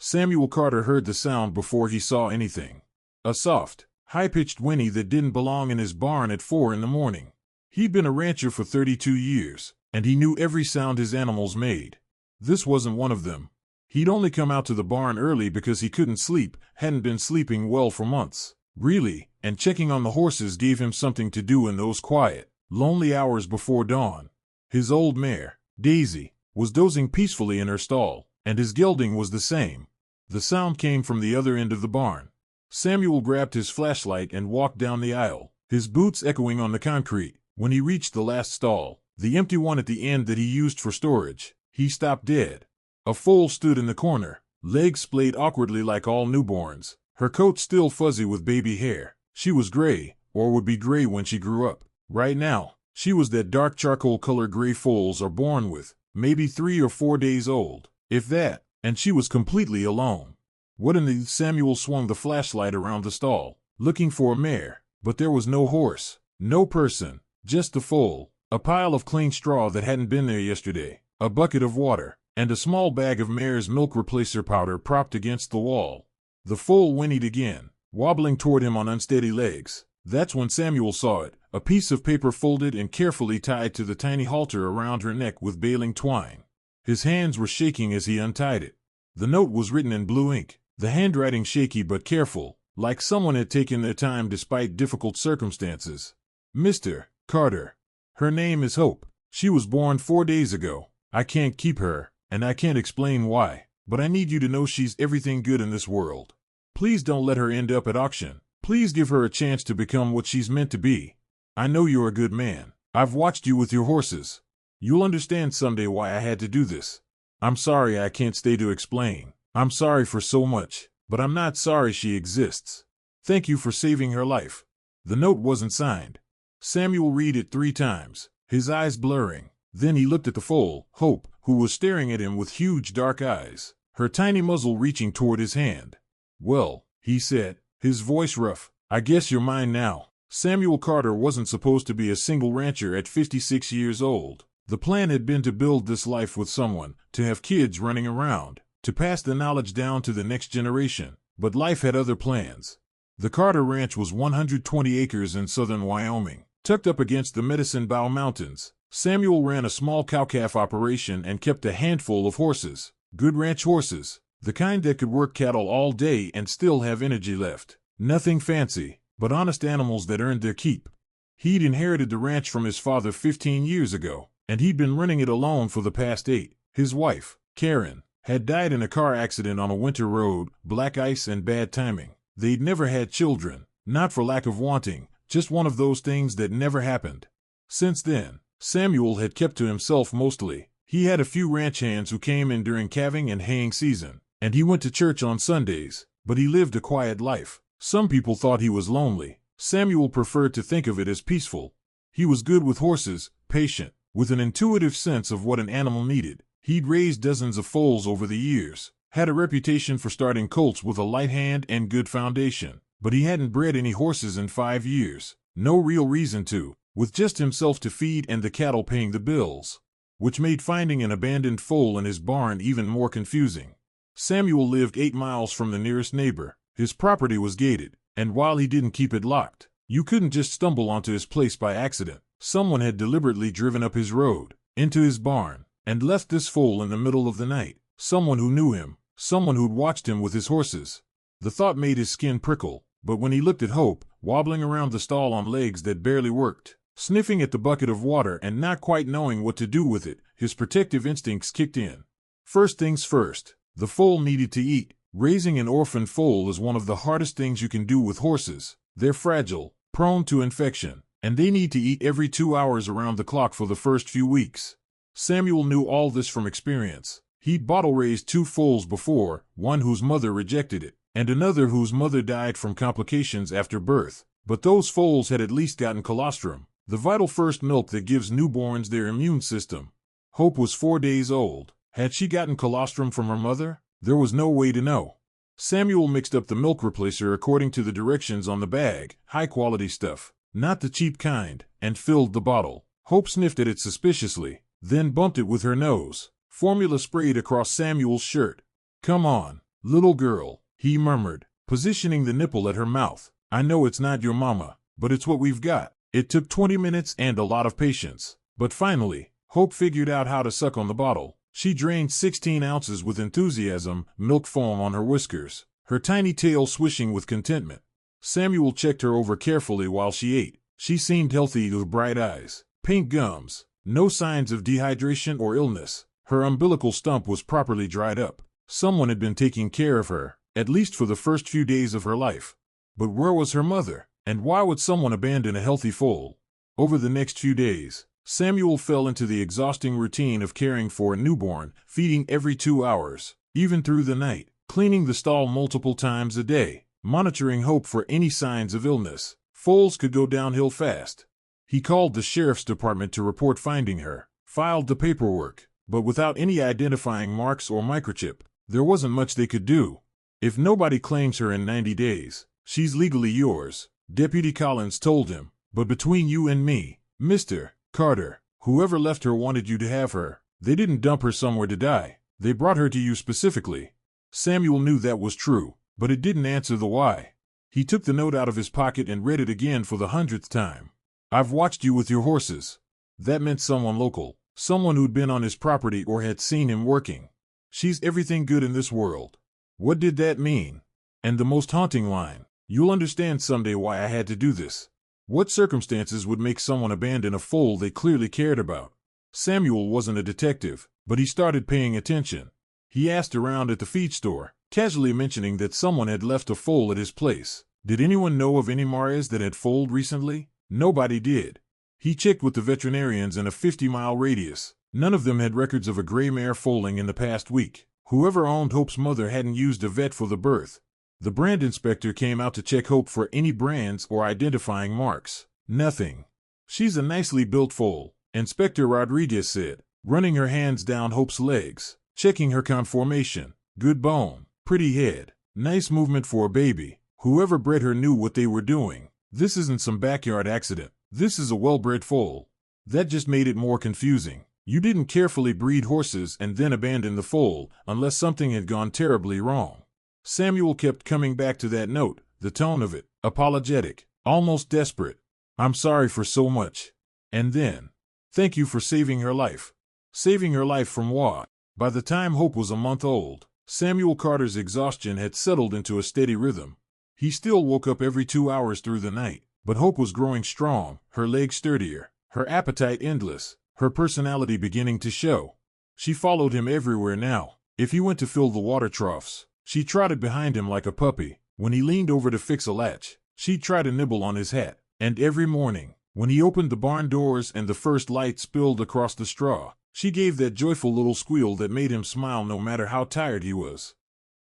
Samuel Carter heard the sound before he saw anything. A soft, high-pitched whinny that didn't belong in his barn at 4 in the morning. He'd been a rancher for 32 years, and he knew every sound his animals made. This wasn't one of them. He'd only come out to the barn early because he couldn't sleep, hadn't been sleeping well for months, really, and checking on the horses gave him something to do in those quiet, lonely hours before dawn. His old mare, Daisy, was dozing peacefully in her stall, and his gelding was the same. The sound came from the other end of the barn. Samuel grabbed his flashlight and walked down the aisle, his boots echoing on the concrete. When he reached the last stall, the empty one at the end that he used for storage, he stopped dead. A foal stood in the corner, legs splayed awkwardly like all newborns, her coat still fuzzy with baby hair. She was gray, or would be gray when she grew up. Right now, she was that dark charcoal color gray foals are born with, maybe 3 or 4 days old, if that, and she was completely alone. What in the— Samuel swung the flashlight around the stall, looking for a mare, but there was no horse, no person, just the foal, a pile of clean straw that hadn't been there yesterday, a bucket of water, and a small bag of mare's milk replacer powder propped against the wall. The foal whinnied again, wobbling toward him on unsteady legs. That's when Samuel saw it, a piece of paper folded and carefully tied to the tiny halter around her neck with baling twine. His hands were shaking as he untied it. The note was written in blue ink, the handwriting shaky but careful, like someone had taken their time despite difficult circumstances. Mr. Carter. Her name is Hope. She was born 4 days ago. I can't keep her, and I can't explain why, but I need you to know she's everything good in this world. Please don't let her end up at auction. Please give her a chance to become what she's meant to be. I know you're a good man. I've watched you with your horses. You'll understand someday why I had to do this. I'm sorry I can't stay to explain. I'm sorry for so much, but I'm not sorry she exists. Thank you for saving her life. The note wasn't signed. Samuel read it 3 times, his eyes blurring. Then he looked at the foal, Hope, who was staring at him with huge dark eyes, her tiny muzzle reaching toward his hand. Well, he said, his voice rough, I guess you're mine now. Samuel Carter wasn't supposed to be a single rancher at 56 years old. The plan had been to build this life with someone, to have kids running around, to pass the knowledge down to the next generation. But life had other plans. The Carter Ranch was 120 acres in southern Wyoming, tucked up against the Medicine Bow Mountains. Samuel ran a small cow-calf operation and kept a handful of horses, good ranch horses, the kind that could work cattle all day and still have energy left. Nothing fancy, but honest animals that earned their keep. He'd inherited the ranch from his father 15 years ago, and he'd been running it alone for the past 8. His wife, Karen, had died in a car accident on a winter road, black ice and bad timing. They'd never had children, not for lack of wanting, just one of those things that never happened. Since then, Samuel had kept to himself mostly. He had a few ranch hands who came in during calving and haying season, and he went to church on Sundays, but he lived a quiet life. Some people thought he was lonely. Samuel preferred to think of it as peaceful. He was good with horses, patient, with an intuitive sense of what an animal needed. He'd raised dozens of foals over the years, had a reputation for starting colts with a light hand and good foundation, but he hadn't bred any horses in 5 years. No real reason to, with just himself to feed and the cattle paying the bills, which made finding an abandoned foal in his barn even more confusing. Samuel lived 8 miles from the nearest neighbor. His property was gated, and while he didn't keep it locked, you couldn't just stumble onto his place by accident. Someone had deliberately driven up his road, into his barn, and left this foal in the middle of the night. Someone who knew him, someone who'd watched him with his horses. The thought made his skin prickle, but when he looked at Hope, wobbling around the stall on legs that barely worked, sniffing at the bucket of water and not quite knowing what to do with it, his protective instincts kicked in. First things first, the foal needed to eat. Raising an orphan foal is one of the hardest things you can do with horses. They're fragile, prone to infection, and they need to eat every 2 hours around the clock for the first few weeks. Samuel knew all this from experience. He'd bottle-raised 2 foals before, one whose mother rejected it, and another whose mother died from complications after birth. But those foals had at least gotten colostrum, the vital first milk that gives newborns their immune system. Hope was 4 days old. Had she gotten colostrum from her mother? There was no way to know. Samuel mixed up the milk replacer according to the directions on the bag, high-quality stuff, not the cheap kind, and filled the bottle. Hope sniffed at it suspiciously, then bumped it with her nose. Formula sprayed across Samuel's shirt. Come on, Little girl, he murmured, positioning the nipple at her mouth. I know it's not your mama, but it's what we've got. It took 20 minutes and a lot of patience. But finally, Hope figured out how to suck on the bottle. She drained 16 ounces with enthusiasm, milk foam on her whiskers, her tiny tail swishing with contentment. Samuel checked her over carefully while she ate. She seemed healthy with bright eyes, pink gums, no signs of dehydration or illness. Her umbilical stump was properly dried up. Someone had been taking care of her, at least for the first few days of her life. But where was her mother? And why would someone abandon a healthy foal? Over the next few days, Samuel fell into the exhausting routine of caring for a newborn, feeding every 2 hours, even through the night, cleaning the stall multiple times a day, monitoring Hope for any signs of illness. Foals could go downhill fast. He called the sheriff's department to report finding her, filed the paperwork, but without any identifying marks or microchip, there wasn't much they could do. If nobody claims her in 90 days, she's legally yours, Deputy Collins told him. But between you and me, Mr. Carter, whoever left her wanted you to have her. They didn't dump her somewhere to die. They brought her to you specifically. Samuel knew that was true, but it didn't answer the why. He took the note out of his pocket and read it again for the 100th time. I've watched you with your horses. That meant someone local, someone who'd been on his property or had seen him working. She's everything good in this world. What did that mean? And the most haunting line, you'll understand someday why I had to do this. What circumstances would make someone abandon a foal they clearly cared about? Samuel wasn't a detective, but he started paying attention. He asked around at the feed store, casually mentioning that someone had left a foal at his place. Did anyone know of any mares that had foaled recently? Nobody did. He checked with the veterinarians in a 50-mile radius. None of them had records of a gray mare foaling in the past week. Whoever owned Hope's mother hadn't used a vet for the birth. The brand inspector came out to check Hope for any brands or identifying marks. Nothing. She's a nicely built foal, Inspector Rodriguez said, running her hands down Hope's legs, checking her conformation. Good bone, pretty head, nice movement for a baby. Whoever bred her knew what they were doing. This isn't some backyard accident. This is a well-bred foal. That just made it more confusing. You didn't carefully breed horses and then abandon the foal, unless something had gone terribly wrong. Samuel kept coming back to that note, the tone of it, apologetic, almost desperate. I'm sorry for so much. And then, thank you for saving her life. Saving her life from what? By the time Hope was a month old, Samuel Carter's exhaustion had settled into a steady rhythm. He still woke up every 2 hours through the night, but Hope was growing strong, her legs sturdier, her appetite endless, her personality beginning to show. She followed him everywhere now. If he went to fill the water troughs, she trotted behind him like a puppy. When he leaned over to fix a latch, she'd try to nibble on his hat. And every morning, when he opened the barn doors and the first light spilled across the straw, she gave that joyful little squeal that made him smile no matter how tired he was.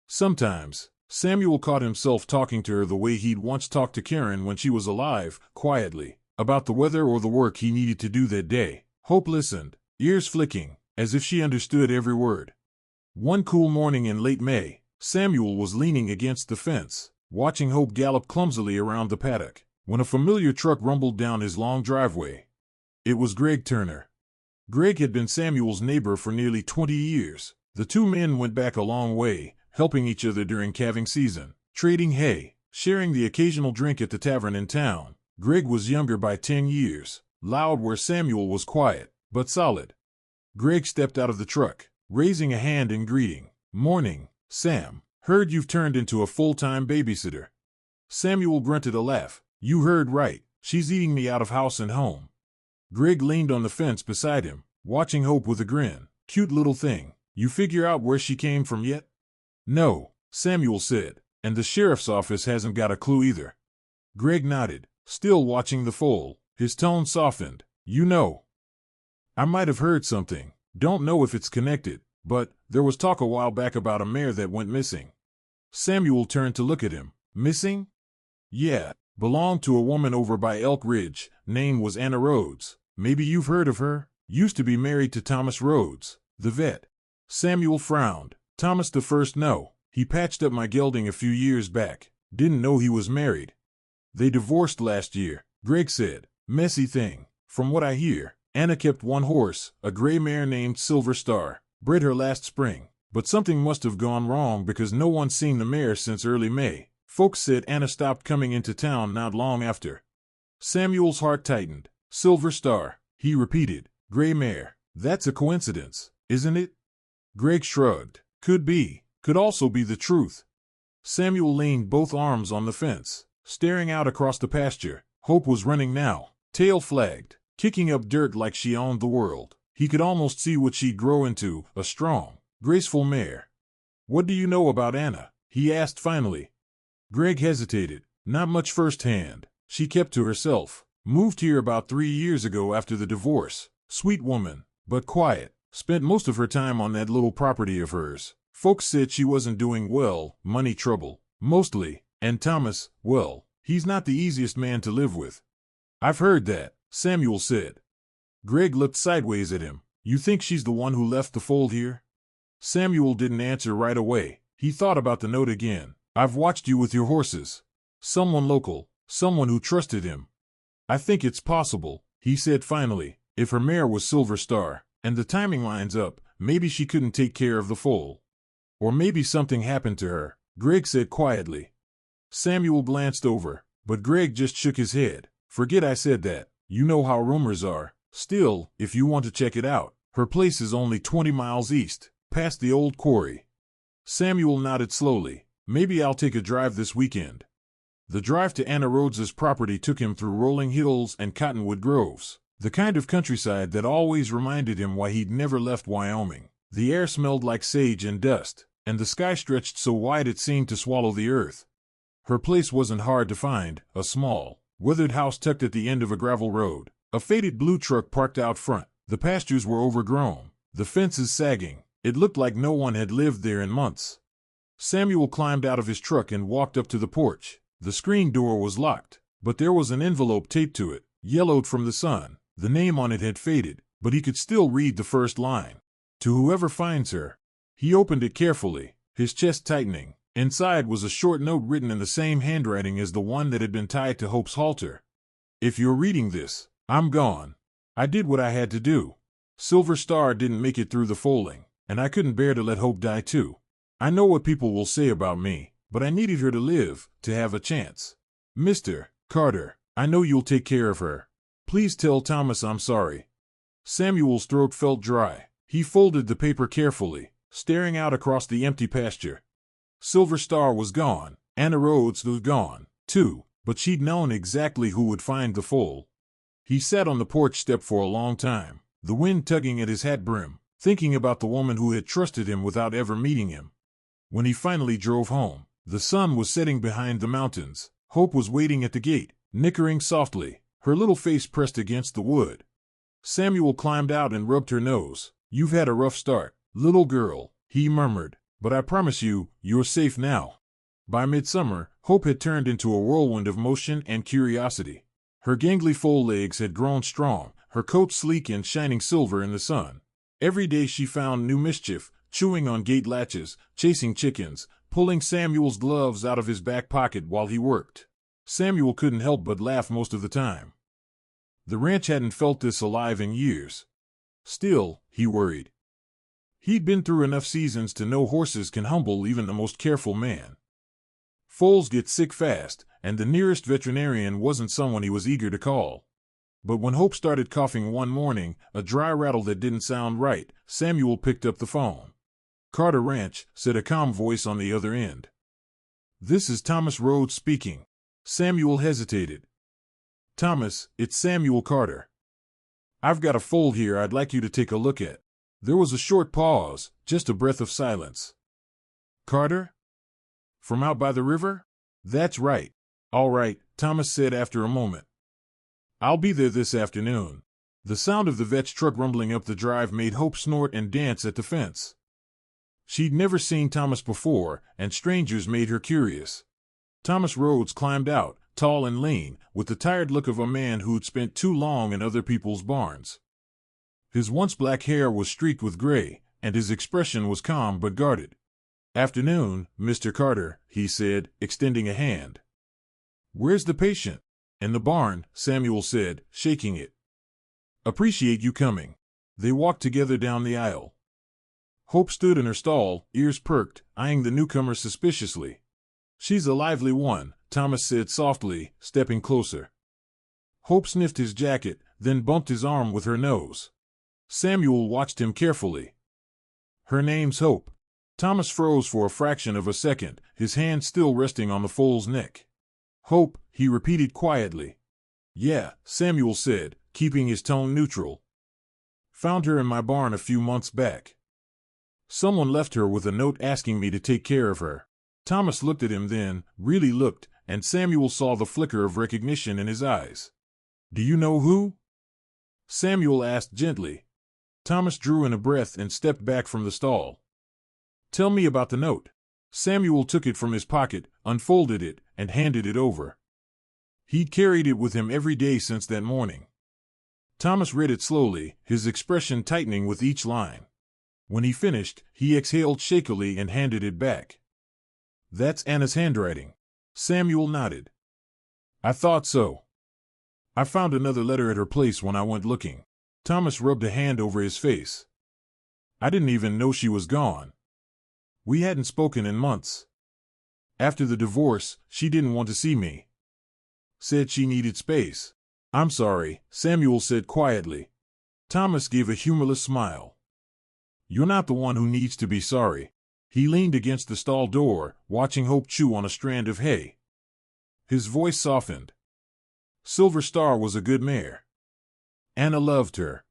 Sometimes, Samuel caught himself talking to her the way he'd once talked to Karen when she was alive, quietly, about the weather or the work he needed to do that day. Hope listened, ears flicking, as if she understood every word. One cool morning in late May, Samuel was leaning against the fence, watching Hope gallop clumsily around the paddock, when a familiar truck rumbled down his long driveway. It was Greg Turner. Greg had been Samuel's neighbor for nearly 20 years. The two men went back a long way, helping each other during calving season, trading hay, sharing the occasional drink at the tavern in town. Greg was younger by 10 years, loud where Samuel was quiet, but solid. Greg stepped out of the truck, raising a hand in greeting. Morning, Sam. Heard you've turned into a full-time babysitter. Samuel grunted a laugh. You heard right. She's eating me out of house and home. Greg leaned on the fence beside him, watching Hope with a grin. Cute little thing. You figure out where she came from yet? No, Samuel said, and the sheriff's office hasn't got a clue either. Greg nodded, still watching the foal. His tone softened. You know, I might have heard something. Don't know if it's connected, but there was talk a while back about a mare that went missing. Samuel turned to look at him. Missing? Yeah, belonged to a woman over by Elk Ridge. Name was Anna Rhodes. Maybe you've heard of her. Used to be married to Thomas Rhodes, the vet. Samuel frowned. Thomas the first? No. He patched up my gelding a few years back. Didn't know he was married. They divorced last year, Greg said. Messy thing. From what I hear, Anna kept one horse, a gray mare named Silver Star. Bred her last spring. But something must have gone wrong because no one's seen the mare since early May. Folks said Anna stopped coming into town not long after. Samuel's heart tightened. Silver Star, he repeated. Gray mare. That's a coincidence, isn't it? Greg shrugged. Could be. Could also be the truth. Samuel leaned both arms on the fence, staring out across the pasture. Hope was running now, tail flagged, kicking up dirt like she owned the world. He could almost see what she'd grow into, a strong, graceful mare. What do you know about Anna? He asked finally. Greg hesitated. Not much firsthand. She kept to herself. Moved here about 3 years ago after the divorce. Sweet woman, but quiet. Spent most of her time on that little property of hers. Folks said she wasn't doing well, money trouble, mostly. And Thomas, well, he's not the easiest man to live with. I've heard that, Samuel said. Greg looked sideways at him. You think she's the one who left the fold here? Samuel didn't answer right away. He thought about the note again. I've watched you with your horses. Someone local, someone who trusted him. I think it's possible, he said finally. If her mare was Silver Star, and the timing lines up, maybe she couldn't take care of the foal. Or maybe something happened to her, Greg said quietly. Samuel glanced over, but Greg just shook his head. Forget I said that. You know how rumors are. Still, if you want to check it out, her place is only 20 miles east, past the old quarry. Samuel nodded slowly. Maybe I'll take a drive this weekend. The drive to Anna Rhodes's property took him through rolling hills and cottonwood groves, the kind of countryside that always reminded him why he'd never left Wyoming. The air smelled like sage and dust, and the sky stretched so wide it seemed to swallow the earth. Her place wasn't hard to find, a small, weathered house tucked at the end of a gravel road. A faded blue truck parked out front. The pastures were overgrown, the fences sagging. It looked like no one had lived there in months. Samuel climbed out of his truck and walked up to the porch. The screen door was locked, but there was an envelope taped to it, yellowed from the sun. The name on it had faded, but he could still read the first line. To whoever finds her. He opened it carefully, his chest tightening. Inside was a short note written in the same handwriting as the one that had been tied to Hope's halter. If you're reading this, I'm gone. I did what I had to do. Silver Star didn't make it through the foaling, and I couldn't bear to let Hope die too. I know what people will say about me, but I needed her to live, to have a chance. Mr. Carter, I know you'll take care of her. Please tell Thomas I'm sorry. Samuel's throat felt dry. He folded the paper carefully, staring out across the empty pasture. Silver Star was gone. Anna Rhodes was gone, too, but she'd known exactly who would find the foal. He sat on the porch step for a long time, the wind tugging at his hat brim, thinking about the woman who had trusted him without ever meeting him. When he finally drove home, the sun was setting behind the mountains. Hope was waiting at the gate, nickering softly, her little face pressed against the wood. Samuel climbed out and rubbed her nose. You've had a rough start, little girl, he murmured, but I promise you, you're safe now. By midsummer, Hope had turned into a whirlwind of motion and curiosity. Her gangly foal legs had grown strong, her coat sleek and shining silver in the sun. Every day she found new mischief, chewing on gate latches, chasing chickens, pulling Samuel's gloves out of his back pocket while he worked. Samuel couldn't help but laugh most of the time. The ranch hadn't felt this alive in years. Still, he worried. He'd been through enough seasons to know horses can humble even the most careful man. Foals get sick fast, and the nearest veterinarian wasn't someone he was eager to call. But when Hope started coughing one morning, a dry rattle that didn't sound right, Samuel picked up the phone. Carter Ranch, said a calm voice on the other end. This is Thomas Rhodes speaking. Samuel hesitated. Thomas, it's Samuel Carter. I've got a foal here I'd like you to take a look at. There was a short pause, just a breath of silence. Carter? From out by the river? That's right. All right, Thomas said after a moment. I'll be there this afternoon. The sound of the vet's truck rumbling up the drive made Hope snort and dance at the fence. She'd never seen Thomas before, and strangers made her curious. Thomas Rhodes climbed out, tall and lean, with the tired look of a man who'd spent too long in other people's barns. His once black hair was streaked with gray, and his expression was calm but guarded. Afternoon, Mr. Carter, he said, extending a hand. Where's the patient? In the barn, Samuel said, shaking it. Appreciate you coming. They walked together down the aisle. Hope stood in her stall, ears perked, eyeing the newcomer suspiciously. "She's a lively one," Thomas said softly, stepping closer. Hope sniffed his jacket, then bumped his arm with her nose. Samuel watched him carefully. "Her name's Hope." Thomas froze for a fraction of a second, his hand still resting on the foal's neck. "Hope," he repeated quietly. "Yeah," Samuel said, keeping his tone neutral. "Found her in my barn a few months back. Someone left her with a note asking me to take care of her." Thomas looked at him then, really looked, and Samuel saw the flicker of recognition in his eyes. "Do you know who?" Samuel asked gently. Thomas drew in a breath and stepped back from the stall. "Tell me about the note." Samuel took it from his pocket, unfolded it, and handed it over. He'd carried it with him every day since that morning. Thomas read it slowly, his expression tightening with each line. When he finished, he exhaled shakily and handed it back. "That's Anna's handwriting." Samuel nodded. "I thought so. I found another letter at her place when I went looking." Thomas rubbed a hand over his face. "I didn't even know she was gone. We hadn't spoken in months. After the divorce, she didn't want to see me. Said she needed space." "I'm sorry," Samuel said quietly. Thomas gave a humorless smile. "You're not the one who needs to be sorry." He leaned against the stall door, watching Hope chew on a strand of hay. His voice softened. "Silver Star was a good mare. Anna loved her.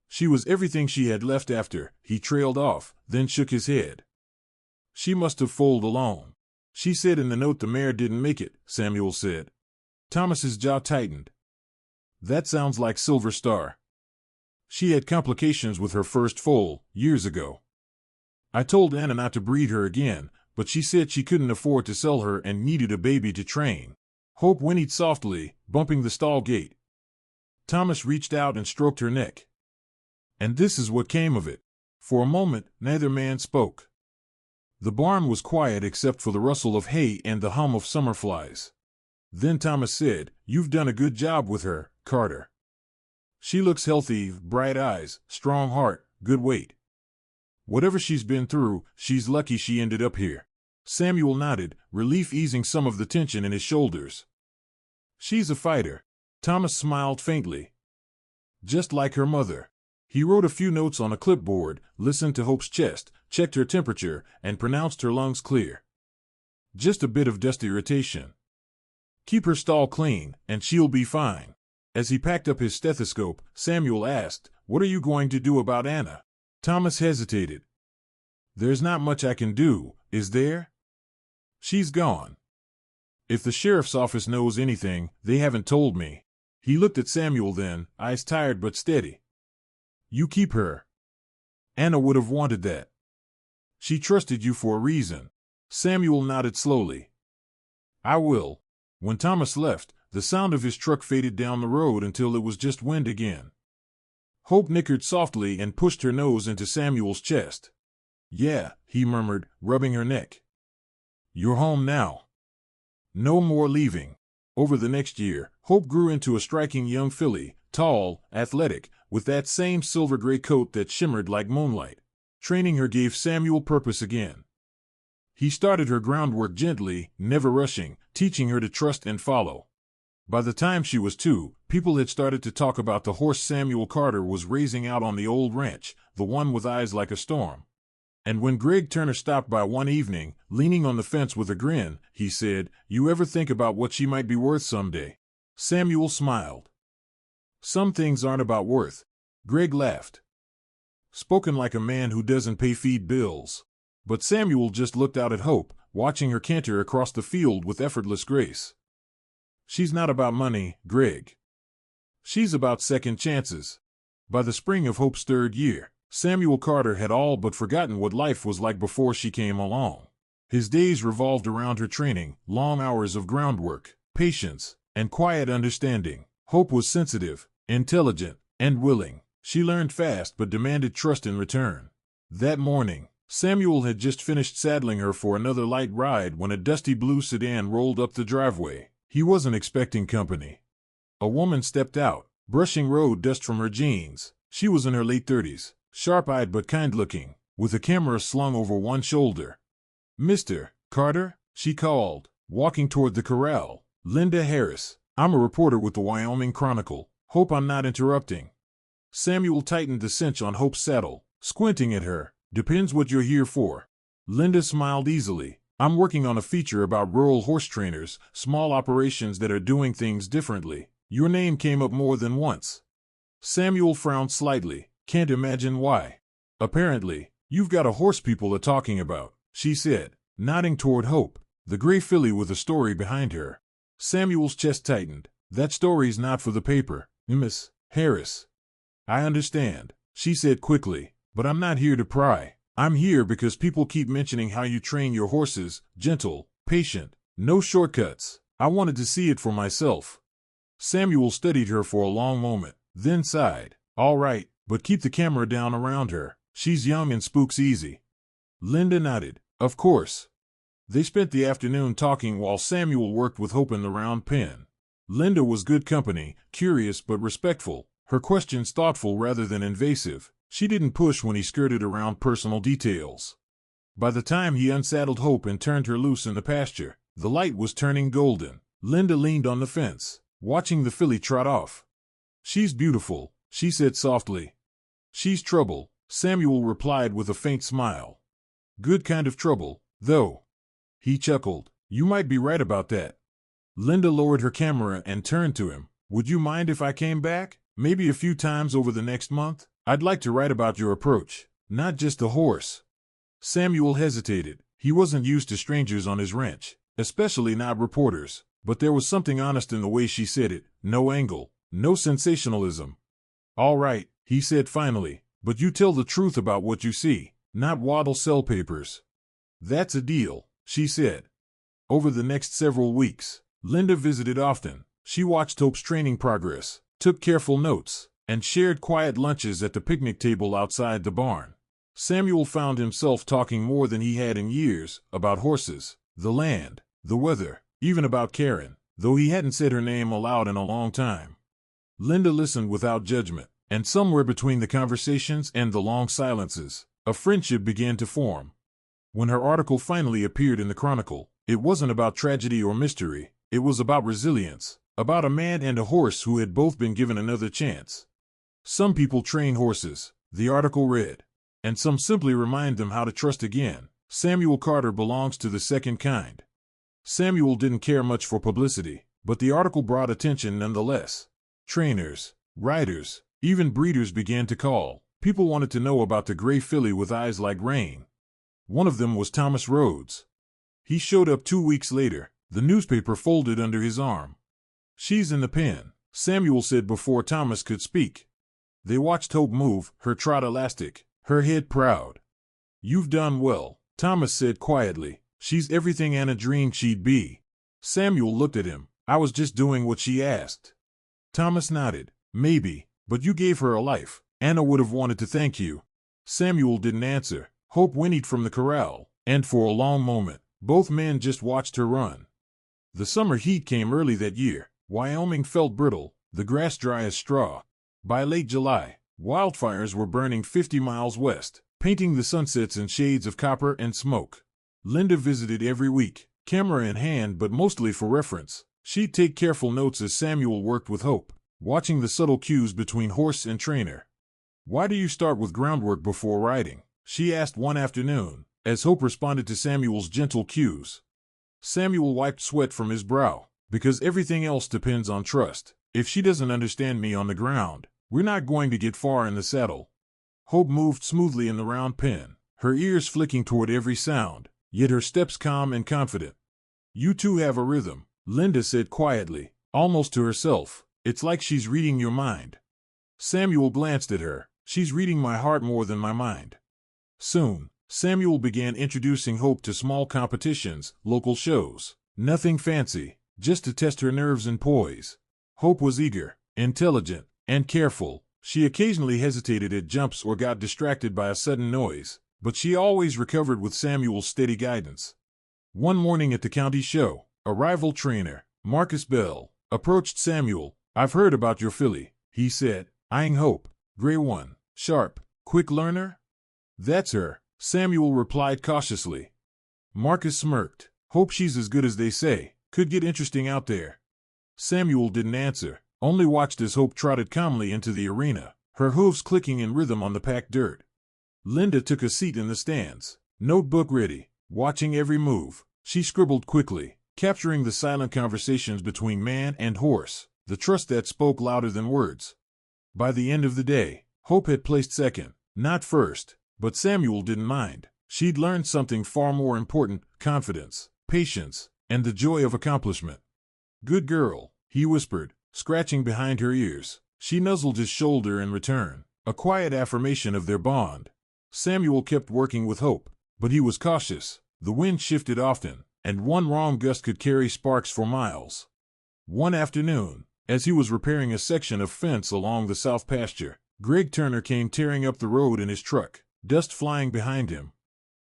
She was everything she had left after." He trailed off, then shook his head. "She must have foaled alone. She said in the note the mare didn't make it," Samuel said. Thomas's jaw tightened. "That sounds like Silver Star. She had complications with her first foal, years ago. I told Anna not to breed her again, but she said she couldn't afford to sell her and needed a baby to train." Hope whinnied softly, bumping the stall gate. Thomas reached out and stroked her neck. And this is what came of it. For a moment, neither man spoke. The barn was quiet except for the rustle of hay and the hum of summer flies. Then Thomas said, "You've done a good job with her, Carter. She looks healthy, bright eyes, strong heart, good weight. Whatever she's been through, she's lucky she ended up here." Samuel nodded, relief easing some of the tension in his shoulders. "She's a fighter." Thomas smiled faintly. "Just like her mother." He wrote a few notes on a clipboard, listened to Hope's chest, checked her temperature, and pronounced her lungs clear. "Just a bit of dust irritation. Keep her stall clean, and she'll be fine." As he packed up his stethoscope, Samuel asked, "What are you going to do about Anna?" Thomas hesitated. "There's not much I can do, is there? She's gone. If the sheriff's office knows anything, they haven't told me." He looked at Samuel then, eyes tired but steady. "You keep her. Anna would have wanted that. She trusted you for a reason." Samuel nodded slowly. "I will." When Thomas left, the sound of his truck faded down the road until it was just wind again. Hope nickered softly and pushed her nose into Samuel's chest. "Yeah," he murmured, rubbing her neck. "You're home now. No more leaving." Over the next year, Hope grew into a striking young filly, tall, athletic, with that same silver-gray coat that shimmered like moonlight. Training her gave Samuel purpose again. He started her groundwork gently, never rushing, teaching her to trust and follow. By the time she was 2, people had started to talk about the horse Samuel Carter was raising out on the old ranch, the one with eyes like a storm. And when Greg Turner stopped by one evening, leaning on the fence with a grin, he said, "You ever think about what she might be worth someday?" Samuel smiled. "Some things aren't about worth." Greg laughed. Spoken like a man who doesn't pay feed bills. But Samuel just looked out at Hope, watching her canter across the field with effortless grace. "She's not about money, Greg. She's about second chances." By the spring of Hope's 3rd year, Samuel Carter had all but forgotten what life was like before she came along. His days revolved around her training, long hours of groundwork, patience, and quiet understanding. Hope was sensitive, intelligent, and willing. She learned fast but demanded trust in return. That morning, Samuel had just finished saddling her for another light ride when a dusty blue sedan rolled up the driveway. He wasn't expecting company. A woman stepped out, brushing road dust from her jeans. She was in her late 30s, sharp-eyed but kind-looking. with a camera slung over one shoulder. "Mr. Carter," she called, walking toward the corral. "Linda Harris. I'm a reporter with the Wyoming Chronicle. Hope I'm not interrupting." Samuel tightened the cinch on Hope's saddle, squinting at her. "Depends what you're here for." Linda smiled easily. "I'm working on a feature about rural horse trainers, small operations that are doing things differently. Your name came up more than once." Samuel frowned slightly. "Can't imagine why." "Apparently, you've got a horse people are talking about," she said, nodding toward Hope, the gray filly with a story behind her. Samuel's chest tightened. "That story's not for the paper, Miss Harris." "I understand," she said quickly, "but I'm not here to pry. I'm here because people keep mentioning how you train your horses, gentle, patient, no shortcuts. I wanted to see it for myself." Samuel studied her for a long moment, then sighed. "All right, but keep the camera down around her. She's young and spooks easy." Linda nodded. "Of course." They spent the afternoon talking while Samuel worked with Hope in the round pen. Linda was good company, curious but respectful, her questions thoughtful rather than invasive. She didn't push when he skirted around personal details. By the time he unsaddled Hope and turned her loose in the pasture, the light was turning golden. Linda leaned on the fence, watching the filly trot off. "She's beautiful," she said softly. "She's trouble," Samuel replied with a faint smile. "Good kind of trouble, though." He chuckled. "You might be right about that." Linda lowered her camera and turned to him. "Would you mind if I came back? Maybe a few times over the next month? I'd like to write about your approach, not just the horse." Samuel hesitated. He wasn't used to strangers on his ranch, especially not reporters, but there was something honest in the way she said it. No angle, no sensationalism. "All right," he said finally, "but you tell the truth about what you see, not waddle cell papers." "That's a deal," she said. Over the next several weeks, Linda visited often. She watched Hope's training progress, took careful notes, and shared quiet lunches at the picnic table outside the barn. Samuel found himself talking more than he had in years, about horses, the land, the weather, even about Karen, though he hadn't said her name aloud in a long time. Linda listened without judgment, and somewhere between the conversations and the long silences, a friendship began to form. When her article finally appeared in the Chronicle, it wasn't about tragedy or mystery, it was about resilience, about a man and a horse who had both been given another chance. "Some people train horses," the article read, "and some simply remind them how to trust again. Samuel Carter belongs to the second kind." Samuel didn't care much for publicity, but the article brought attention nonetheless. Trainers, riders, even breeders began to call. People wanted to know about the gray filly with eyes like rain. One of them was Thomas Rhodes. He showed up 2 weeks later, the newspaper folded under his arm. "She's in the pen," Samuel said before Thomas could speak. They watched Hope move, her trot elastic, her head proud. "You've done well," Thomas said quietly. "She's everything Anna dreamed she'd be." Samuel looked at him. "I was just doing what she asked." Thomas nodded. "Maybe, but you gave her a life. Anna would have wanted to thank you." Samuel didn't answer. Hope whinnied from the corral, and for a long moment, both men just watched her run. The summer heat came early that year. Wyoming felt brittle, the grass dry as straw. By late July, wildfires were burning 50 miles west, painting the sunsets in shades of copper and smoke. Linda visited every week, camera in hand but mostly for reference. She'd take careful notes as Samuel worked with Hope, watching the subtle cues between horse and trainer. "Why do you start with groundwork before riding?" she asked one afternoon, as Hope responded to Samuel's gentle cues. Samuel wiped sweat from his brow. "Because everything else depends on trust. If she doesn't understand me on the ground, we're not going to get far in the saddle." Hope moved smoothly in the round pen, her ears flicking toward every sound, yet her steps calm and confident. "You two have a rhythm," Linda said quietly, almost to herself. "It's like she's reading your mind." Samuel glanced at her. "She's reading my heart more than my mind." Soon, Samuel began introducing Hope to small competitions, local shows. Nothing fancy, just to test her nerves and poise. Hope was eager, intelligent, and careful. She occasionally hesitated at jumps or got distracted by a sudden noise, but she always recovered with Samuel's steady guidance. One morning at the county show, a rival trainer, Marcus Bell, approached Samuel. "I've heard about your filly," he said, eyeing Hope. "Gray one, sharp, quick learner?" "That's her," Samuel replied cautiously. Marcus smirked. Hope she's as good as they say. Could get interesting out there. Samuel didn't answer, only watched as Hope trotted calmly into the arena, her hooves clicking in rhythm on the packed dirt. Linda took a seat in the stands, notebook ready, watching every move. She scribbled quickly, capturing the silent conversations between man and horse, the trust that spoke louder than words. By the end of the day, Hope had placed second, not first, but Samuel didn't mind. She'd learned something far more important: confidence, patience, and the joy of accomplishment. Good girl, he whispered, scratching behind her ears. She nuzzled his shoulder in return, a quiet affirmation of their bond. Samuel kept working with Hope, but he was cautious. The wind shifted often, and one wrong gust could carry sparks for miles. One afternoon, as he was repairing a section of fence along the south pasture, Greg Turner came tearing up the road in his truck, dust flying behind him.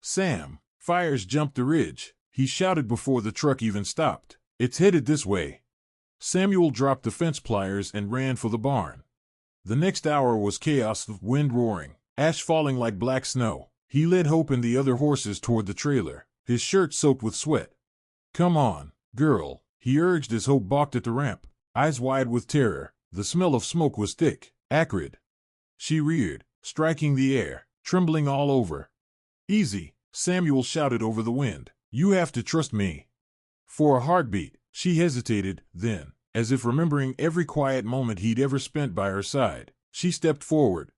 Sam, fires jumped the ridge, he shouted before the truck even stopped. It's headed this way. Samuel dropped the fence pliers and ran for the barn. The next hour was chaos of wind roaring, ash falling like black snow. He led Hope and the other horses toward the trailer, his shirt soaked with sweat. Come on, girl, he urged as Hope balked at the ramp, eyes wide with terror. The smell of smoke was thick, acrid. She reared, striking the air, trembling all over. Easy, Samuel shouted over the wind. You have to trust me. For a heartbeat, she hesitated, then, as if remembering every quiet moment he'd ever spent by her side, she stepped forward.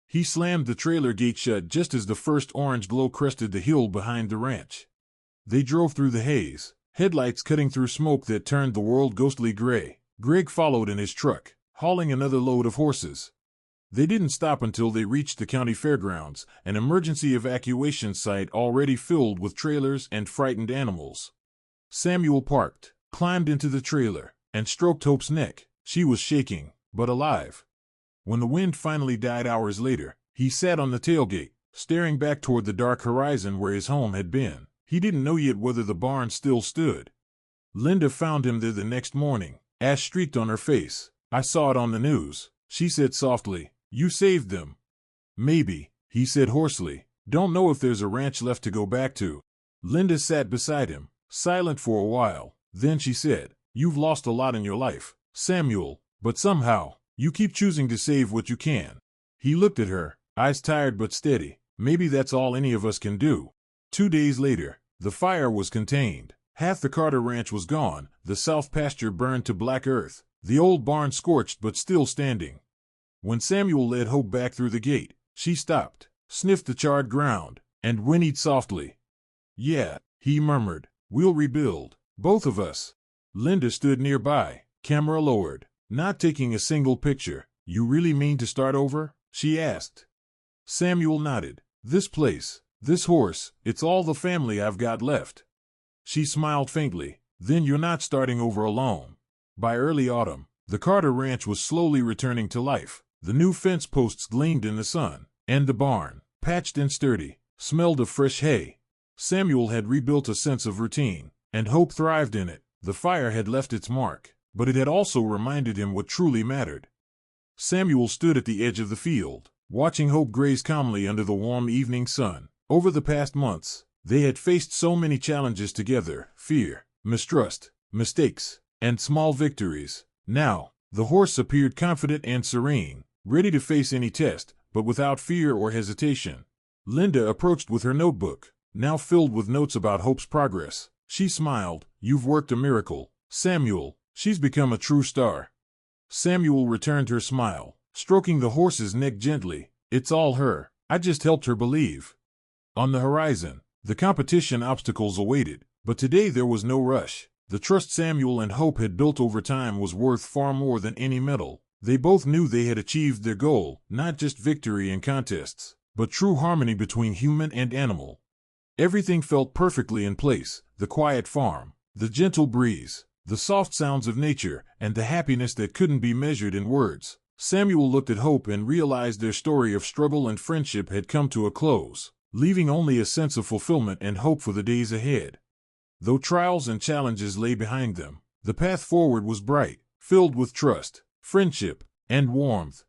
He slammed the trailer gate shut just as the first orange glow crested the hill behind the ranch. They drove through the haze, headlights cutting through smoke that turned the world ghostly gray. Greg followed in his truck, hauling another load of horses. They didn't stop until they reached the county fairgrounds, an emergency evacuation site already filled with trailers and frightened animals. Samuel parked, climbed into the trailer, and stroked Hope's neck. She was shaking, but alive. When the wind finally died hours later, he sat on the tailgate, staring back toward the dark horizon where his home had been. He didn't know yet whether the barn still stood. Linda found him there the next morning, ash streaked on her face. I saw it on the news, she said softly. You saved them. Maybe, he said hoarsely. Don't know if there's a ranch left to go back to. Linda sat beside him, silent for a while. Then she said, You've lost a lot in your life, Samuel, but somehow, you keep choosing to save what you can. He looked at her, eyes tired but steady. Maybe that's all any of us can do. 2 days later, the fire was contained. Half the Carter Ranch was gone, the south pasture burned to black earth, the old barn scorched but still standing. When Samuel led Hope back through the gate, she stopped, sniffed the charred ground, and whinnied softly. Yeah, he murmured, we'll rebuild, both of us. Linda stood nearby, camera lowered, not taking a single picture. You really mean to start over? She asked. Samuel nodded. This place, this horse, it's all the family I've got left. She smiled faintly. Then you're not starting over alone. By early autumn, the Carter Ranch was slowly returning to life. The new fence posts gleamed in the sun, and the barn, patched and sturdy, smelled of fresh hay. Samuel had rebuilt a sense of routine, and Hope thrived in it. The fire had left its mark, but it had also reminded him what truly mattered. Samuel stood at the edge of the field, watching Hope graze calmly under the warm evening sun. Over the past months, they had faced so many challenges together: fear, mistrust, mistakes, and small victories. Now, the horse appeared confident and serene, ready to face any test, but without fear or hesitation. Linda approached with her notebook, now filled with notes about Hope's progress. She smiled. You've worked a miracle, Samuel. She's become a true star. Samuel returned her smile, stroking the horse's neck gently. It's all her. I just helped her believe. On the horizon, the competition obstacles awaited, but today there was no rush. The trust Samuel and Hope had built over time was worth far more than any medal. They both knew they had achieved their goal, not just victory in contests, but true harmony between human and animal. Everything felt perfectly in place: the quiet farm, the gentle breeze, the soft sounds of nature, and the happiness that couldn't be measured in words. Samuel looked at Hope and realized their story of struggle and friendship had come to a close, leaving only a sense of fulfillment and hope for the days ahead. Though trials and challenges lay behind them, the path forward was bright, filled with trust, friendship, and warmth.